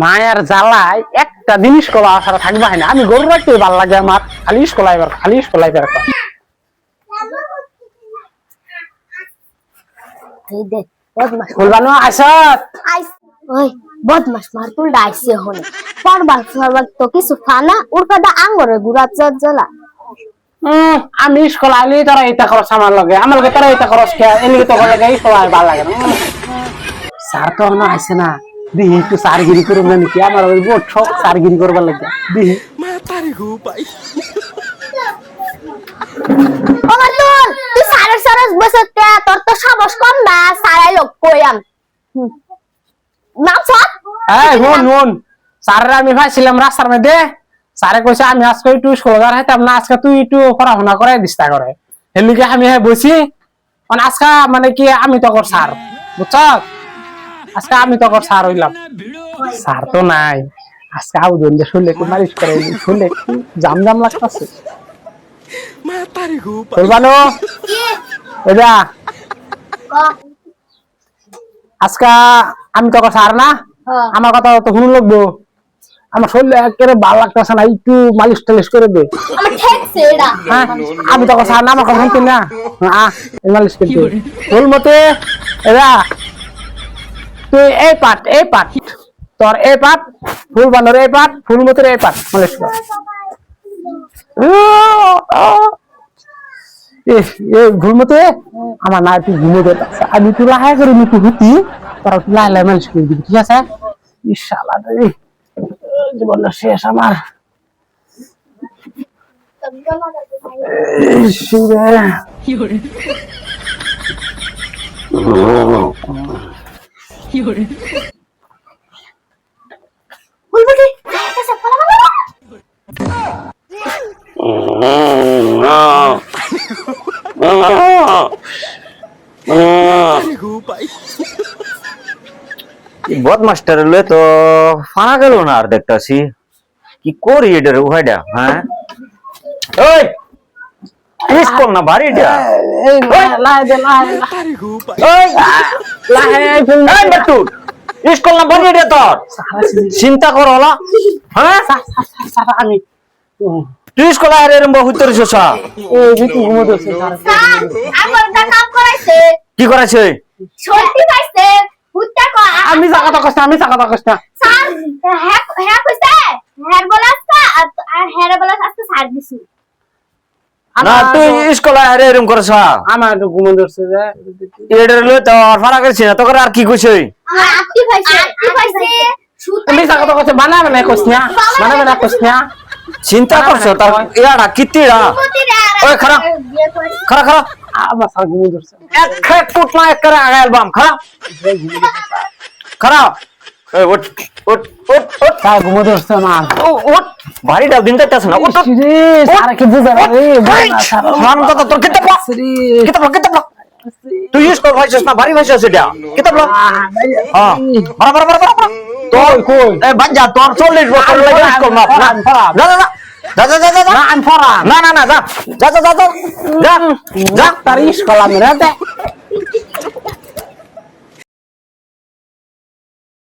মায়ের জ্বালায় একটা জিনিস কলা ছাড়া থাকবে না। আমি গরু রাখতে ভালো লাগে আমার, খালি স্কলাইবার বলবানো আসত ওই বদমাস মারতুল ডাইছে হনে পরবার তো কিছু ফানা উরফাদা আঙ্গরে গুড়া চজ্জলা আমি স্কুল আইলি তোরা এটা খরচ আমার লগে তোরা এটা খরচ খেয়ে এমনি তো লাগে স্কুল ভালো লাগে না। স্যার তো এখনো আসে না, দিহি একটু সারগিরি করব না নাকি? আমার ওই বোট শখ সারগিরি করবার লাগে দিহি ওমাতুল তুই সারস বসতে তোর তো সাহস কম না সারাই লোক কইয়াম নাম সব এই হুন স্যারের আমি ভাইছিলাম রাস্তার মধ্যে, স্যারে কইছে আমি আজকে একটু স্কুল যাইতাম না, আজকে তুই একটু পড়াশোনা করে দিস্তা করে এলিকে আমি বসি মানে আজকে মানে কি আমি তো কর স্যার বুঝছ, আজকে আমি তো কর স্যার হইলাম। স্যার তো নাই আজকে আউদন যে শুনলে একটু মালিশ করে শুনলে একটু জাম লাগতেছে বলবানো এটা আজকে আমি তো কর স্যার না, আমার কথা তো শুনুন লাগবো। আমার শরীরে একেবারে ভালো লাগতেছে না, একটু মালিশ টালিশ করে দে। হ্যাঁ আমি তো কথা না, আমার কথা শুনতে না মালিশ করতে ফুল মতে এরা তুই এই পাট তোর এই পাট ফুল বানর এই পাট ফুল মতের এই পাট মালিশ কর। ভুল মতে আমার না একটু ঘুমো দে, আমি একটু লাহে করে নিতে হতি তোরা একটু লাহে মালিশ করে দিবি, ঠিক আছে? ইনশাআল্লাহ জীবনটা শেষ আমার। বদমাস্টার লয়ে তো ফানা গেল না আর দেখতাছি কি করি এটার উহাইডা। হ্যাঁ ওই স্কুল না বাড়ি এটা এই লাহে দে ওই এই বাটু স্কুল না বাড়ি এটা তোর চিন্তা কর হলা। হ্যাঁ আমি তুই স্কুল আর এরম বহুত রিসা এই বিটু ঘুমো দছে স্যার আমারটা কাম করাইছে কি করেছে সত্যি পাইছে হুত্তা কো আমি জায়গাটা কষ্ট স্যার হ্যাঁ কইছে হেয়ার বলাসটা আর হেয়ার বলাস আজকে ছাড় দিছি না তুই স্কুল আর এরম করেছ আমার একটু ঘুমো দছে যে এটার লয়ে তো ফানা করছিস না তোকে আর কি কইছে আত্তি পাইছে আমি জায়গাটা কষ্ট বানাবে না কষ্ট চিন্তা করছো তার ইয়াডা কিতিড়া ওই খারাপ আবার স্যার ঘুমো দছে এক ফুট না এক করে আগাল বাম খারাপ এই ওঠ স্যার ঘুমো দছে না ওঠ ভারীটা দিন দেখতাছ না ওঠ রে স্যার কি বুঝা রে স্যার তো তোর কিতাব তুই স্কুল ভাইছিস না ভারী ভাইছিস এটা কিতাব ল হ্যাঁ বরাবর তোর কই এই বাঞ্জা তোর 40 বছর লাগে স্কুল না যা না আমি ফরা না যা তার স্কুল আমি রে